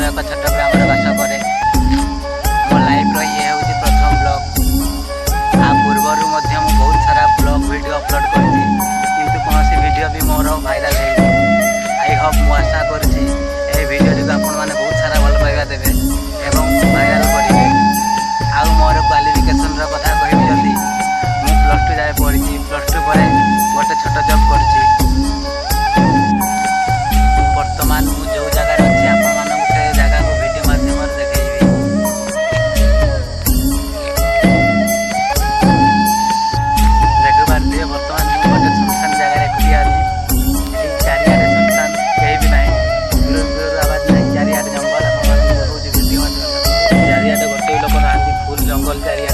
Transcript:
ଜିଲ୍ଲାର ଏକ ଛୋଟ ଗ୍ରାମରେ ବାସ କରେ। ମୋ ଲାଇଫ୍ର ଇଏ ହେଉଛି ପ୍ରଥମ ବ୍ଲଗ୍। ଆ ପୂର୍ବରୁ ମଧ୍ୟ ମୁଁ ବହୁତ ସାରା ବ୍ଲଗ୍ ଭିଡ଼ିଓ ଅପଲୋଡ଼ କରିଛି, କିନ୍ତୁ କୌଣସି ଭିଡ଼ିଓ ବି ମୋର ଭାଇରାଲ୍ ହେଇନି। ଆଇ ହୋପ୍, ମୁଁ ଆଶା କରୁଛି ଏହି ଭିଡ଼ିଓଟିକୁ ଆପଣମାନେ ବହୁତ ସାରା ଭଲ ପାଇବା ଦେବେ ଏବଂ ଭାଇରାଲ୍ କରିବେ। ଆଉ ମୋର କ୍ୱାଲିଫିକେସନ୍ର କଥା କହିବି ଯଦି, ମୁଁ +2 ଯାଏ ପଢ଼ିଛି। +2 ପରେ ଗୋଟେ ଛୋଟ ଜବ୍ କରିଛି। ବର୍ତ୍ତମାନ ମୁଁ ଯେଉଁ ଜାଗାରେ ଅଛି ଆପଣମାନଙ୍କୁ ସେ ଜାଗାକୁ ଭିଡ଼ିଓ ମାଧ୍ୟମରେ ଦେଖେଇବି। ଦେଖିପାରୁଥିବେ ବର୍ତ୍ତମାନ ମୁଁ ଗୋଟେ ସୁନସାନ ଜାଗାରେ ଏକୁଟିଆ ଅଛି। ଏଠି ଚାରିଆଡ଼େ ସୁନସାନ, କେହି ବି ନାହିଁ। ଦୂରରୁ ଆବାଜ ନାହିଁ, ଚାରିଆଡ଼େ ଜଙ୍ଗଲ। ଆପଣମାନଙ୍କୁ ଦେଖଉଛି ଭିଡ଼ିଓ ମାଧ୍ୟମରେ। ଚାରିଆଡ଼େ ଗୋଟେ ଲୋକ ନାହାନ୍ତି, ଫୁଲ୍ ଜଙ୍ଗଲ ଚାରିଆଡ଼େ।